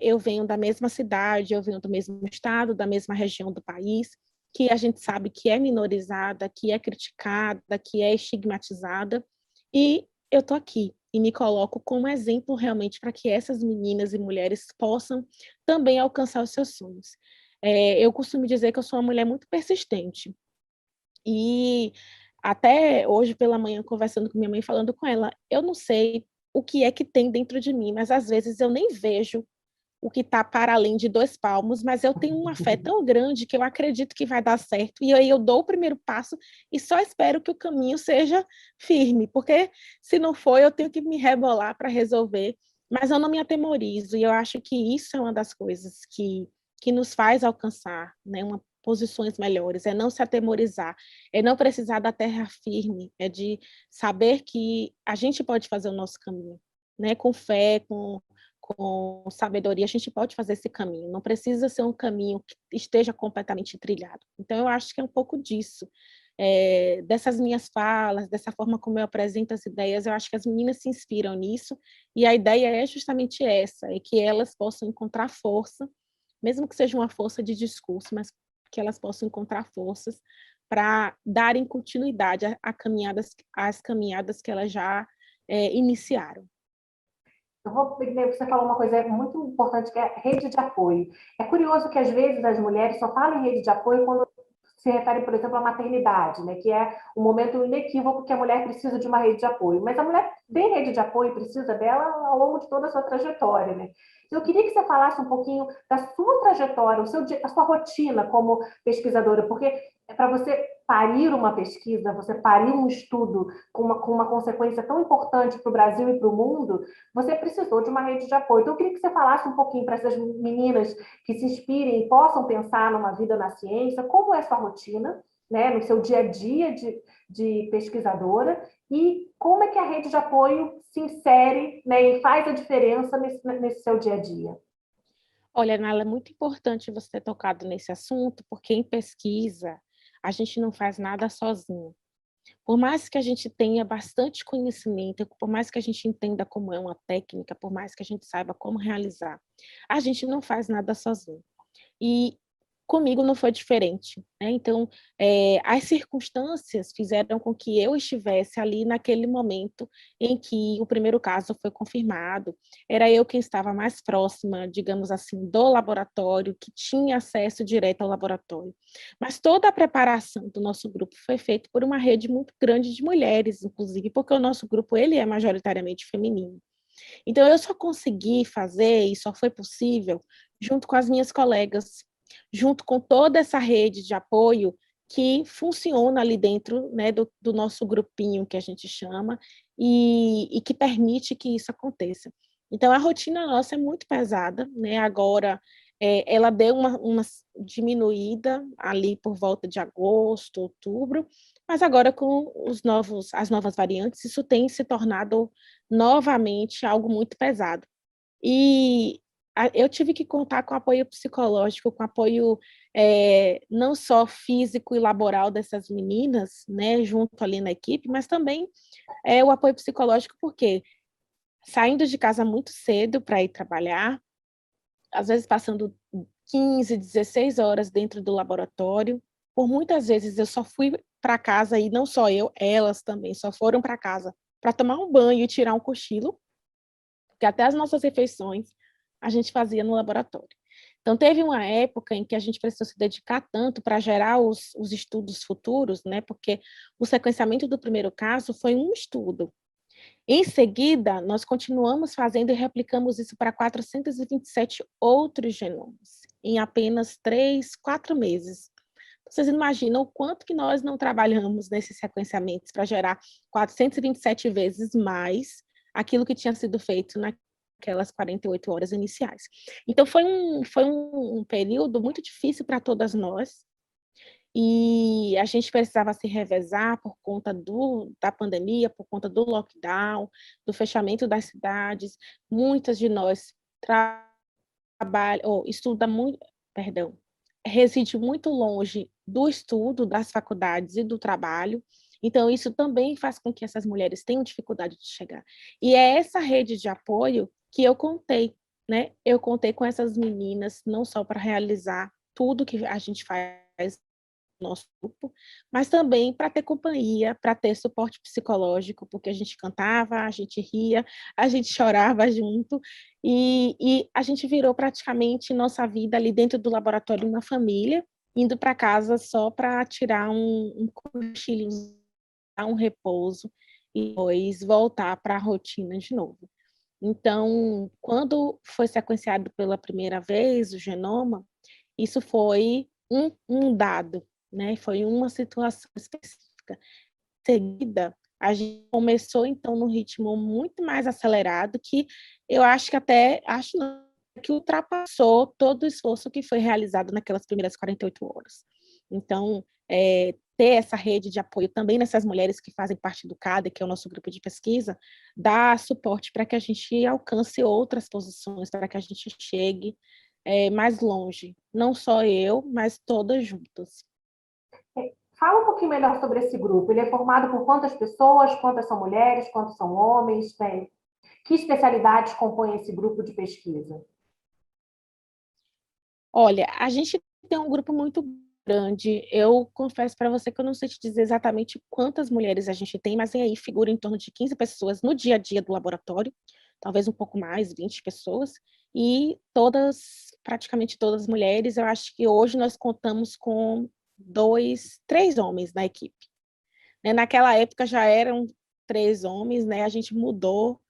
eu venho da mesma cidade, eu venho do mesmo estado, da mesma região do país, que a gente sabe que é minorizada, que é criticada, que é estigmatizada, e eu estou aqui e me coloco como exemplo realmente para que essas meninas e mulheres possam também alcançar os seus sonhos. Eu costumo dizer que eu sou uma mulher muito persistente, e até hoje pela manhã, conversando com minha mãe, falando com ela, eu não sei o que é que tem dentro de mim, mas às vezes eu nem vejo o que está para além de 2 palmos, mas eu tenho uma fé tão grande que eu acredito que vai dar certo, e aí eu dou o primeiro passo e só espero que o caminho seja firme, porque se não for, eu tenho que me rebolar para resolver, mas eu não me atemorizo, e eu acho que isso é uma das coisas que nos faz alcançar, né, posições melhores, é não se atemorizar, é não precisar da terra firme, é de saber que a gente pode fazer o nosso caminho, né, com fé, com sabedoria, a gente pode fazer esse caminho. Não precisa ser um caminho que esteja completamente trilhado. Então, eu acho que é um pouco disso. Dessas minhas falas, dessa forma como eu apresento as ideias, eu acho que as meninas se inspiram nisso, e a ideia é justamente essa, é que elas possam encontrar força, mesmo que seja uma força de discurso, mas que elas possam encontrar forças para darem continuidade às caminhadas que elas já iniciaram. Você falou uma coisa muito importante, que é rede de apoio. É curioso que, às vezes, as mulheres só falam em rede de apoio quando se refere, por exemplo, à maternidade, né? Que é um momento inequívoco que a mulher precisa de uma rede de apoio. Mas a mulher tem rede de apoio, precisa dela ao longo de toda a sua trajetória, né? Eu queria que você falasse um pouquinho da sua trajetória, a sua rotina como pesquisadora, porque para você parir uma pesquisa, você parir um estudo com uma consequência tão importante para o Brasil e para o mundo, você precisou de uma rede de apoio. Então, eu queria que você falasse um pouquinho para essas meninas que se inspirem e possam pensar numa vida na ciência, como é a sua rotina, né, no seu dia a dia de pesquisadora, e como é que a rede de apoio se insere, né, e faz a diferença nesse seu dia a dia. Olha, Nala, é muito importante você ter tocado nesse assunto, porque em pesquisa a gente não faz nada sozinho. Por mais que a gente tenha bastante conhecimento, por mais que a gente entenda como é uma técnica, por mais que a gente saiba como realizar, a gente não faz nada sozinho. E comigo não foi diferente, né? Então, as circunstâncias fizeram com que eu estivesse ali naquele momento em que o primeiro caso foi confirmado. Era eu quem estava mais próxima, digamos assim, do laboratório, que tinha acesso direto ao laboratório. Mas toda a preparação do nosso grupo foi feita por uma rede muito grande de mulheres, inclusive, porque o nosso grupo ele é majoritariamente feminino. Então, eu só consegui fazer, e só foi possível, junto com as minhas colegas, junto com toda essa rede de apoio que funciona ali dentro, né, do nosso grupinho, que a gente chama, e que permite que isso aconteça. Então, a rotina nossa é muito pesada, né? Agora, ela deu uma diminuída ali por volta de agosto, outubro, mas agora com as novas variantes, isso tem se tornado novamente algo muito pesado. E eu tive que contar com apoio psicológico, com apoio não só físico e laboral dessas meninas, né, junto ali na equipe, mas também o apoio psicológico, porque saindo de casa muito cedo para ir trabalhar, às vezes passando 15, 16 horas dentro do laboratório, por muitas vezes eu só fui para casa, e não só eu, elas também só foram para casa para tomar um banho e tirar um cochilo, porque até as nossas refeições a gente fazia no laboratório. Então, teve uma época em que a gente precisou se dedicar tanto para gerar os estudos futuros, né? Porque o sequenciamento do primeiro caso foi um estudo. Em seguida, nós continuamos fazendo e replicamos isso para 427 outros genomas, em apenas 3, 4 meses. Vocês imaginam o quanto que nós não trabalhamos nesses sequenciamentos para gerar 427 vezes mais aquilo que tinha sido feito naquelas 48 horas iniciais. Então, foi um período muito difícil para todas nós, e a gente precisava se revezar por conta da pandemia, por conta do lockdown, do fechamento das cidades. Muitas de nós trabalham, ou estudam muito, perdão, reside muito longe do estudo, das faculdades e do trabalho. Então, isso também faz com que essas mulheres tenham dificuldade de chegar. E é essa rede de apoio que eu contei, né? Eu contei com essas meninas, não só para realizar tudo que a gente faz nosso grupo, mas também para ter companhia, para ter suporte psicológico, porque a gente cantava, a gente ria, a gente chorava junto, e a gente virou praticamente nossa vida ali dentro do laboratório uma família, indo para casa só para tirar um cochilo, um repouso, e depois voltar para a rotina de novo. Então, quando foi sequenciado pela primeira vez o genoma, isso foi um dado, né? Foi uma situação específica. Em seguida, a gente começou, então, num ritmo muito mais acelerado, que eu acho que acho não, que ultrapassou todo o esforço que foi realizado naquelas primeiras 48 horas. Então, ter essa rede de apoio também nessas mulheres que fazem parte do CADE, que é o nosso grupo de pesquisa, dá suporte para que a gente alcance outras posições, para que a gente chegue mais longe. Não só eu, mas todas juntas. Fala um pouquinho melhor sobre esse grupo. Ele é formado por quantas pessoas? Quantas são mulheres? Quantos são homens? Que especialidades compõem esse grupo de pesquisa? Olha, a gente tem um grupo muito grande. Eu confesso para você que eu não sei te dizer exatamente quantas mulheres a gente tem, mas aí figura em torno de 15 pessoas no dia a dia do laboratório, talvez um pouco mais, 20 pessoas, e todas, praticamente todas mulheres. Eu acho que hoje nós contamos com 2, 3 homens na equipe. Né? Naquela época já eram 3 homens, né? A gente mudou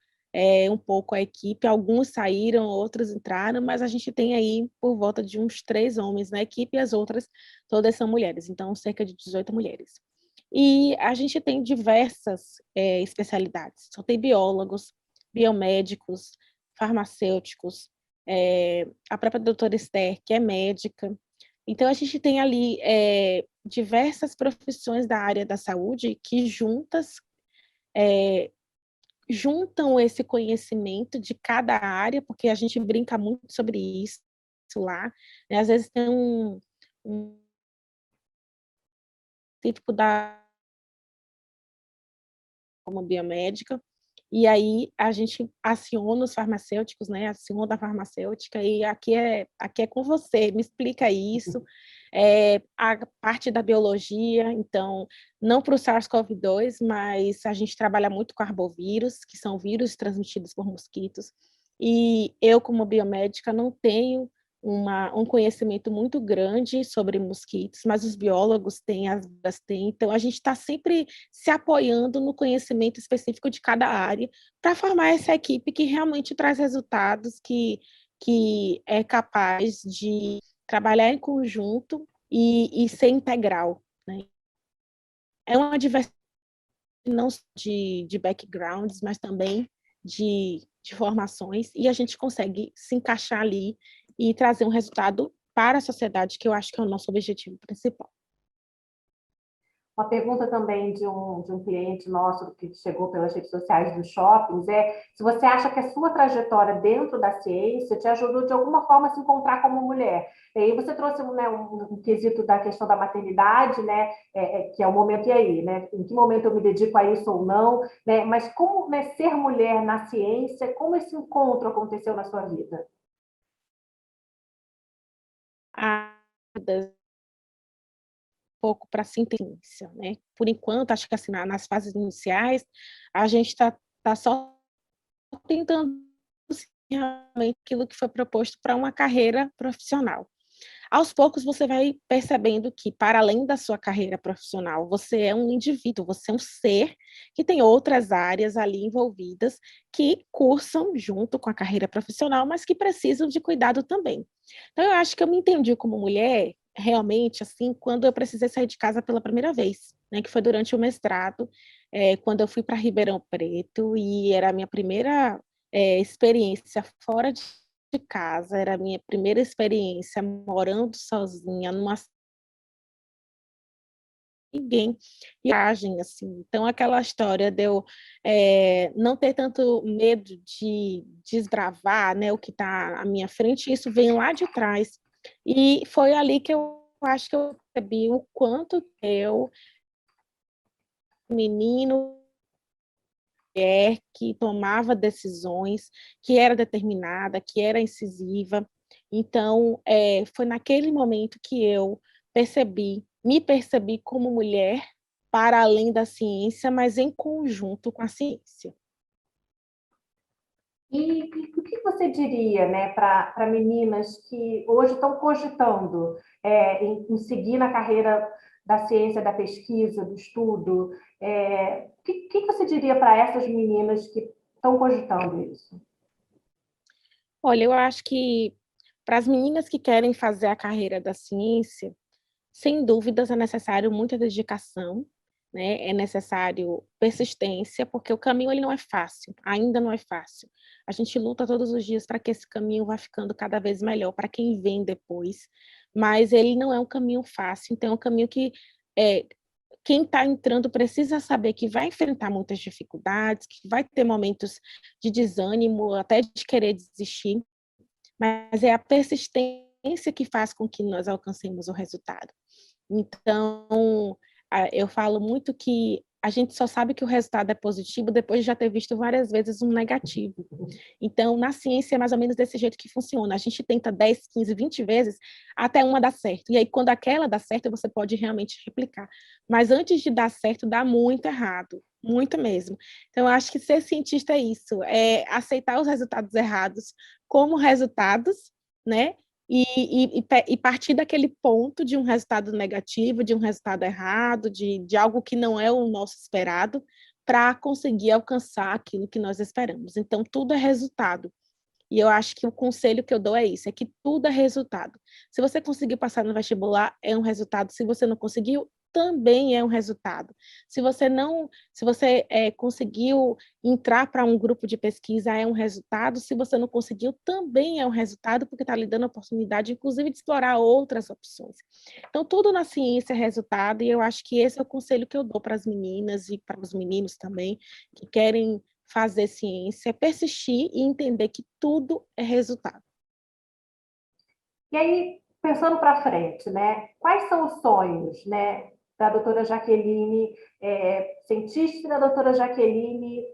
um pouco a equipe, alguns saíram, outros entraram, mas a gente tem aí por volta de uns 3 homens na equipe e as outras todas são mulheres, então cerca de 18 mulheres. E a gente tem diversas especialidades, só tem biólogos, biomédicos, farmacêuticos, a própria doutora Esther, que é médica. Então, a gente tem ali diversas profissões da área da saúde que juntas juntam esse conhecimento de cada área, porque a gente brinca muito sobre isso lá, né? Às vezes tem um típico da como biomédica, e aí a gente aciona os farmacêuticos, né? Aciona a farmacêutica e aqui é com você, me explica isso. A parte da biologia, então, não para o SARS-CoV-2, mas a gente trabalha muito com arbovírus, que são vírus transmitidos por mosquitos, e eu, como biomédica, não tenho um conhecimento muito grande sobre mosquitos, mas os biólogos têm, as têm, então a gente está sempre se apoiando no conhecimento específico de cada área para formar essa equipe que realmente traz resultados, que é capaz de trabalhar em conjunto e ser integral, né? É uma diversidade não só de backgrounds, mas também de formações, e a gente consegue se encaixar ali e trazer um resultado para a sociedade, que eu acho que é o nosso objetivo principal. Uma pergunta também de um cliente nosso que chegou pelas redes sociais dos shoppings é se você acha que a sua trajetória dentro da ciência te ajudou de alguma forma a se encontrar como mulher. E aí você trouxe, né, um quesito da questão da maternidade, né, que é o momento e aí, né? Em que momento eu me dedico a isso ou não, né? Mas como, né, ser mulher na ciência, como esse encontro aconteceu na sua vida? A pouco para sintetizar, né? Por enquanto, acho que assim, nas fases iniciais, a gente está só tentando se realmente aquilo que foi proposto para uma carreira profissional. Aos poucos você vai percebendo que, para além da sua carreira profissional, você é um indivíduo, você é um ser que tem outras áreas ali envolvidas que cursam junto com a carreira profissional, mas que precisam de cuidado também. Então, eu acho que eu me entendi como mulher, realmente, assim, quando eu precisei sair de casa pela primeira vez, né, que foi durante o mestrado, quando eu fui para Ribeirão Preto, e era a minha primeira experiência fora de casa, era a minha primeira experiência morando sozinha numa ninguém viagem, assim. Então, aquela história de eu não ter tanto medo de desbravar, né, o que está à minha frente, isso vem lá de trás. E foi ali que eu acho que eu percebi o quanto eu, menino, mulher, que tomava decisões, que era determinada, que era incisiva. Então, foi naquele momento que eu me percebi como mulher para além da ciência, mas em conjunto com a ciência. E o que você diria, né, para meninas que hoje estão cogitando em seguir na carreira da ciência, da pesquisa, do estudo? O que você diria para essas meninas que estão cogitando isso? Olha, eu acho que para as meninas que querem fazer a carreira da ciência, sem dúvidas é necessário muita dedicação, né? É necessário persistência, porque o caminho ele não é fácil, ainda não é fácil. A gente luta todos os dias para que esse caminho vá ficando cada vez melhor para quem vem depois, mas ele não é um caminho fácil, então é um caminho que é, quem está entrando precisa saber que vai enfrentar muitas dificuldades, que vai ter momentos de desânimo, até de querer desistir, mas é a persistência que faz com que nós alcancemos o resultado. Então, eu falo muito que a gente só sabe que o resultado é positivo depois de já ter visto várias vezes um negativo. Então, na ciência é mais ou menos desse jeito que funciona. A gente tenta 10, 15, 20 vezes até uma dar certo. E aí, quando aquela dá certo, você pode realmente replicar. Mas antes de dar certo, dá muito errado. Muito mesmo. Então, eu acho que ser cientista é isso, é aceitar os resultados errados como resultados, né? E partir daquele ponto de um resultado negativo, de um resultado errado, de algo que não é o nosso esperado, para conseguir alcançar aquilo que nós esperamos. Então, tudo é resultado. E eu acho que o conselho que eu dou é isso, é que tudo é resultado. Se você conseguiu passar no vestibular, é um resultado. Se você não conseguiu, também é um resultado. Se você conseguiu entrar para um grupo de pesquisa, é um resultado. Se você não conseguiu, também é um resultado, porque está lhe dando a oportunidade, inclusive, de explorar outras opções. Então, tudo na ciência é resultado, e eu acho que esse é o conselho que eu dou para as meninas e para os meninos também, que querem fazer ciência, persistir e entender que tudo é resultado. E aí, pensando para frente, né, quais são os sonhos, né, da doutora Jaqueline, cientista, e da doutora Jaqueline,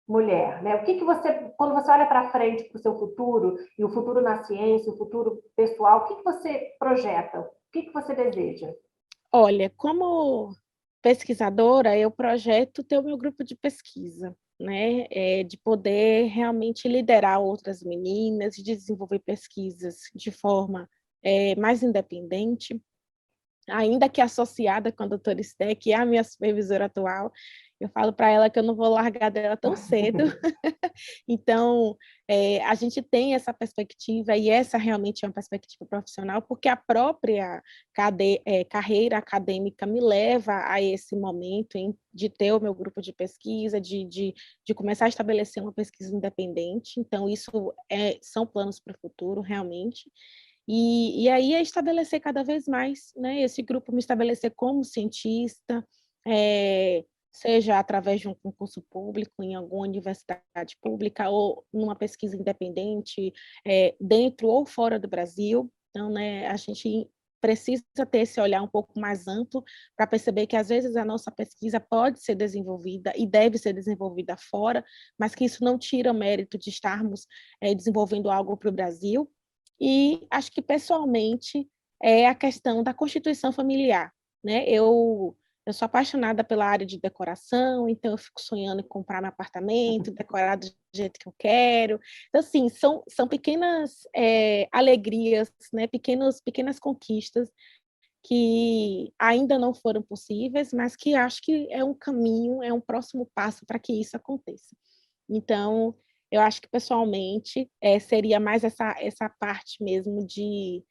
mulher, né? O que você, quando você olha para frente para o seu futuro, e o futuro na ciência, o futuro pessoal, o que você projeta? O que você deseja? Olha, como pesquisadora, eu projeto ter o meu grupo de pesquisa, né? De poder realmente liderar outras meninas, de desenvolver pesquisas de forma mais independente, ainda que associada com a doutora Esté, que é a minha supervisora atual. Eu falo para ela que eu não vou largar dela tão cedo. Então, a gente tem essa perspectiva, e essa realmente é uma perspectiva profissional, porque a própria carreira acadêmica me leva a esse momento de ter o meu grupo de pesquisa, de começar a estabelecer uma pesquisa independente. Então, isso são planos para o futuro, realmente. E aí é estabelecer cada vez mais, né, esse grupo, me estabelecer como cientista, seja através de um concurso público em alguma universidade pública ou numa pesquisa independente, dentro ou fora do Brasil. Então, né, a gente precisa ter esse olhar um pouco mais amplo para perceber que, às vezes, a nossa pesquisa pode ser desenvolvida e deve ser desenvolvida fora, mas que isso não tira o mérito de estarmos desenvolvendo algo para o Brasil. E acho que, pessoalmente, é a questão da constituição familiar, né? Eu Eu sou apaixonada pela área de decoração, então eu fico sonhando em comprar meu apartamento, decorar do jeito que eu quero. Então, assim, são pequenas alegrias, né? Pequenas conquistas que ainda não foram possíveis, mas que acho que é um caminho, é um próximo passo para que isso aconteça. Então, eu acho que pessoalmente seria mais essa parte mesmo de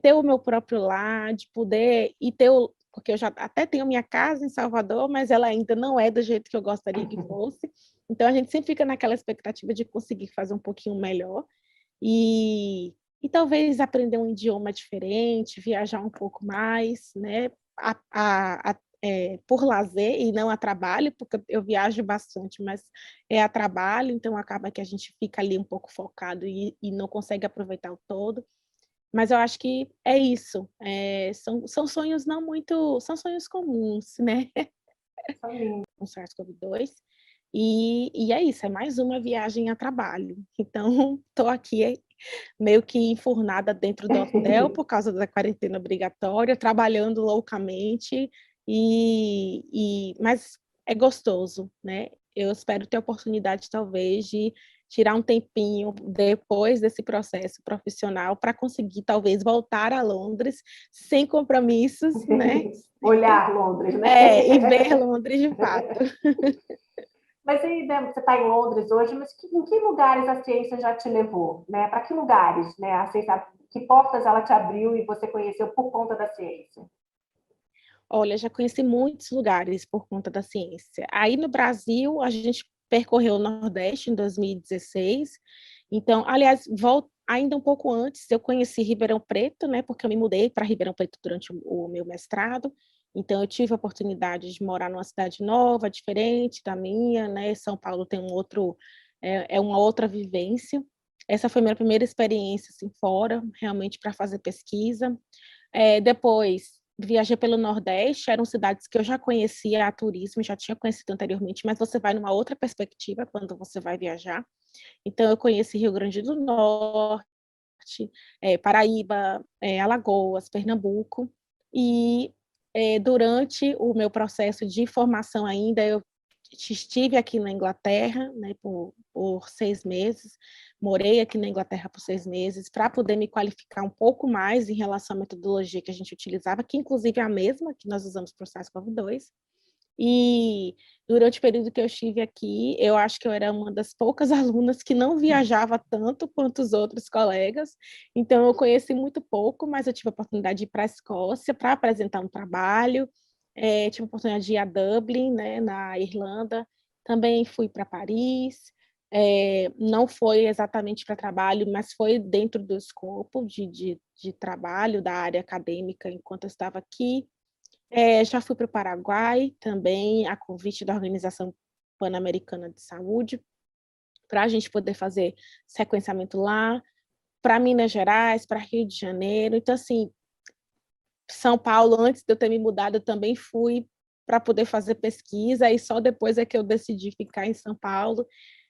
ter o meu próprio lar, de poder e ter o, porque eu já até tenho minha casa em Salvador, mas ela ainda não é do jeito que eu gostaria que fosse. Então a gente sempre fica naquela expectativa de conseguir fazer um pouquinho melhor e talvez aprender um idioma diferente, viajar um pouco mais, né? Por lazer e não a trabalho, porque eu viajo bastante, mas é a trabalho, então acaba que a gente fica ali um pouco focado e não consegue aproveitar o todo. Mas eu acho que é isso. São sonhos não muito, são sonhos comuns, né? Com SARS-CoV-2. E é isso, é mais uma viagem a trabalho. Então, estou aqui meio que enfurnada dentro do hotel por causa da quarentena obrigatória, trabalhando loucamente, mas é gostoso, né? Eu espero ter a oportunidade, talvez, de tirar um tempinho depois desse processo profissional para conseguir, talvez, voltar a Londres sem compromissos, né? Olhar Londres, né? E ver Londres de fato. Mas aí, né, você está em Londres hoje, mas em que lugares a ciência já te levou? Né? Para que lugares, né? A ciência, que portas ela te abriu e você conheceu por conta da ciência? Olha, já conheci muitos lugares por conta da ciência. Aí no Brasil, a gente percorreu o Nordeste em 2016. Então, aliás, ainda um pouco antes, eu conheci Ribeirão Preto, né? Porque eu me mudei para Ribeirão Preto durante o meu mestrado. Então, eu tive a oportunidade de morar numa cidade nova, diferente da minha, né? São Paulo tem uma outra vivência. Essa foi a minha primeira experiência assim, fora, realmente para fazer pesquisa. Depois, viajei pelo Nordeste, eram cidades que eu já conhecia a turismo, já tinha conhecido anteriormente, mas você vai numa outra perspectiva quando você vai viajar. Então, eu conheci Rio Grande do Norte, Paraíba, Alagoas, Pernambuco, e durante o meu processo de formação ainda, eu estive aqui na Inglaterra, né, por 6 meses, morei aqui na Inglaterra por 6 meses, para poder me qualificar um pouco mais em relação à metodologia que a gente utilizava, que inclusive é a mesma que nós usamos para o SARS-CoV-2, e durante o período que eu estive aqui, eu acho que eu era uma das poucas alunas que não viajava tanto quanto os outros colegas, então eu conheci muito pouco, mas eu tive a oportunidade de ir para a Escócia para apresentar um trabalho, tive a oportunidade de ir a Dublin, né, na Irlanda, também fui para Paris, não foi exatamente para trabalho, mas foi dentro do escopo de trabalho da área acadêmica enquanto eu estava aqui. Já fui para o Paraguai também, a convite da Organização Pan-Americana de Saúde, para a gente poder fazer sequenciamento lá, para Minas Gerais, para Rio de Janeiro. Então, assim, São Paulo, antes de eu ter me mudado, eu também fui para poder fazer pesquisa, e só depois é que eu decidi ficar em São Paulo.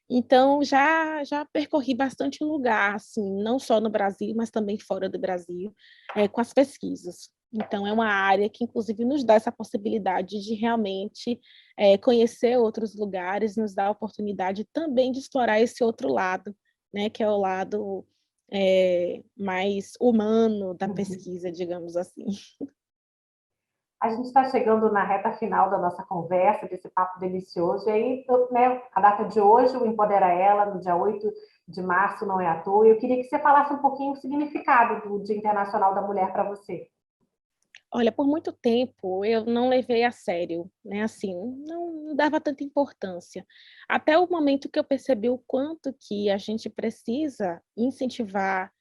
Então, já percorri bastante lugar, assim, não só no Brasil, mas também fora do Brasil, com as pesquisas. Então, é uma área que, inclusive, nos dá essa possibilidade de realmente conhecer outros lugares, nos dá a oportunidade também de explorar esse outro lado, né, que é o lado mais humano da pesquisa, digamos assim. A gente está chegando na reta final da nossa conversa, desse papo delicioso, e aí, né, a data de hoje, o Empodera Ela, no dia 8 de março, não é à toa. Eu queria que você falasse um pouquinho o significado do Dia Internacional da Mulher para você. Olha, por muito tempo eu não levei a sério, né? Assim, não dava tanta importância. Até o momento que eu percebi o quanto que a gente precisa incentivar,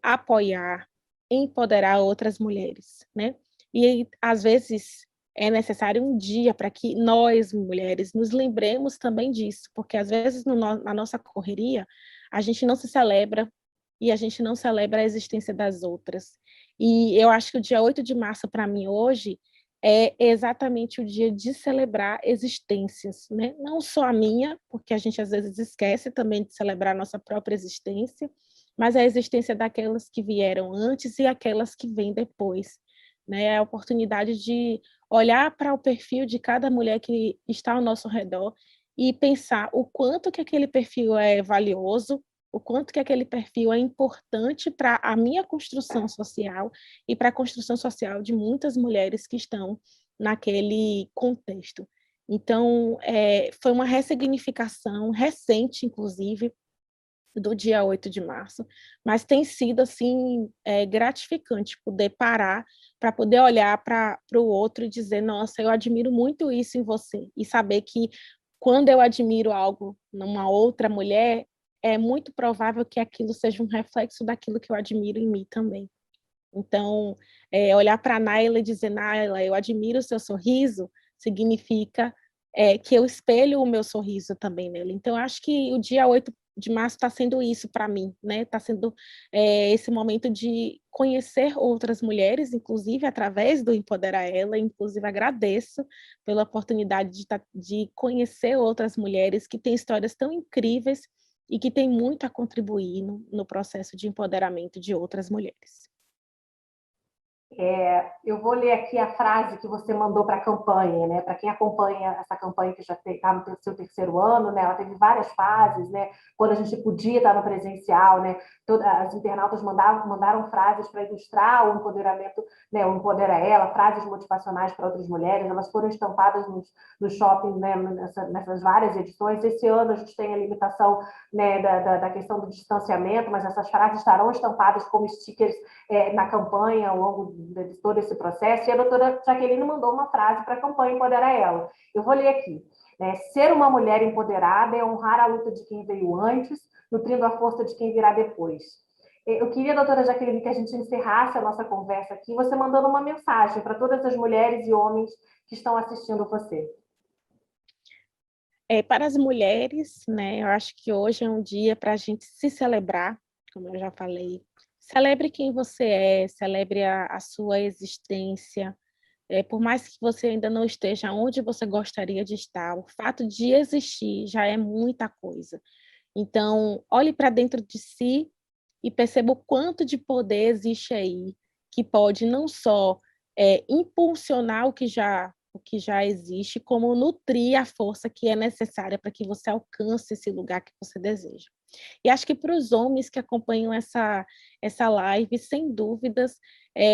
apoiar, empoderar outras mulheres, né? E às vezes é necessário um dia para que nós, mulheres, nos lembremos também disso, porque às vezes na nossa correria a gente não se celebra e a gente não celebra a existência das outras. E eu acho que o dia 8 de março, para mim, hoje, é exatamente o dia de celebrar existências, né? Não só a minha, porque a gente às vezes esquece também de celebrar a nossa própria existência, mas a existência daquelas que vieram antes e aquelas que vêm depois, né? É a oportunidade de olhar para o perfil de cada mulher que está ao nosso redor e pensar o quanto que aquele perfil é valioso, o quanto que aquele perfil é importante para a minha construção social e para a construção social de muitas mulheres que estão naquele contexto. Então, foi uma ressignificação recente, inclusive, do dia 8 de março, mas tem sido, assim, gratificante poder parar para poder olhar para o outro e dizer, nossa, eu admiro muito isso em você, e saber que quando eu admiro algo numa outra mulher, é muito provável que aquilo seja um reflexo daquilo que eu admiro em mim também. Então, olhar para a Naila e dizer, Naila, eu admiro o seu sorriso, significa que eu espelho o meu sorriso também nele. Então, acho que o dia 8 de março está sendo isso para mim, né? Está sendo esse momento de conhecer outras mulheres, inclusive através do Empodera Ela, inclusive agradeço pela oportunidade de conhecer outras mulheres que têm histórias tão incríveis e que têm muito a contribuir no processo de empoderamento de outras mulheres. Eu vou ler aqui a frase que você mandou para a campanha, né? Para quem acompanha essa campanha que já está no seu terceiro ano, né? Ela teve várias fases, né? Quando a gente podia estar no presencial, né? As internautas mandaram frases para ilustrar o empoderamento, né? O Empodera Ela, frases motivacionais para outras mulheres. Elas foram estampadas no shopping, né? Nessas várias edições. Esse ano a gente tem a limitação, né? Da questão do distanciamento, mas essas frases estarão estampadas como stickers na campanha ao longo de todo esse processo, e a doutora Jaqueline mandou uma frase para a campanha Empodera Ela. Eu vou ler aqui. Ser uma mulher empoderada é honrar a luta de quem veio antes, nutrindo a força de quem virá depois. Eu queria, doutora Jaqueline, que a gente encerrasse a nossa conversa aqui, você mandando uma mensagem para todas as mulheres e homens que estão assistindo você. Para as mulheres, né, eu acho que hoje é um dia para a gente se celebrar, como eu já falei. Celebre quem você é, celebre a sua existência. Por mais que você ainda não esteja onde você gostaria de estar, o fato de existir já é muita coisa. Então, olhe para dentro de si e perceba o quanto de poder existe aí, que pode não só impulsionar o que já existe, como nutrir a força que é necessária para que você alcance esse lugar que você deseja. E acho que para os homens que acompanham essa live, sem dúvidas,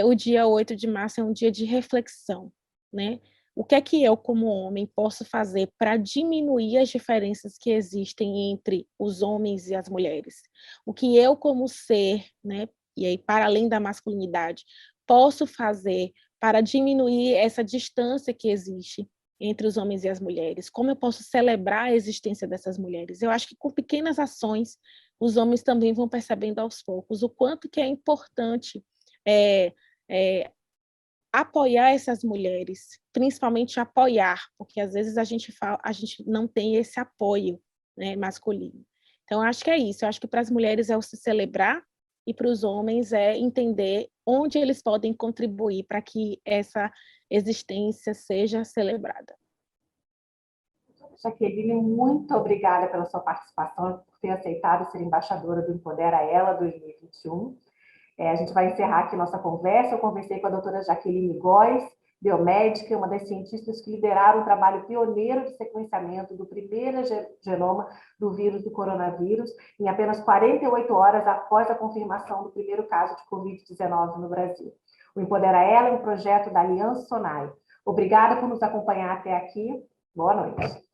o dia 8 de março é um dia de reflexão, né? O que é que eu, como homem, posso fazer para diminuir as diferenças que existem entre os homens e as mulheres? O que eu, como ser, né, e aí para além da masculinidade, posso fazer para diminuir essa distância que existe entre os homens e as mulheres? Como eu posso celebrar a existência dessas mulheres? Eu acho que com pequenas ações, os homens também vão percebendo aos poucos o quanto que é importante apoiar essas mulheres, principalmente apoiar, porque às vezes a gente não tem esse apoio, né, masculino. Então, acho que é isso. Eu acho que para as mulheres é o se celebrar e para os homens é entender onde eles podem contribuir para que essa existência seja celebrada. Jaqueline, muito obrigada pela sua participação, por ter aceitado ser embaixadora do Empodera Ela 2021. A gente vai encerrar aqui nossa conversa. Eu conversei com a doutora Jaqueline Góes, biomédica, uma das cientistas que lideraram o trabalho pioneiro de sequenciamento do primeiro genoma do vírus do coronavírus, em apenas 48 horas após a confirmação do primeiro caso de Covid-19 no Brasil. O Empodera Ela é um projeto da Aliança SONAI. Obrigada por nos acompanhar até aqui. Boa noite.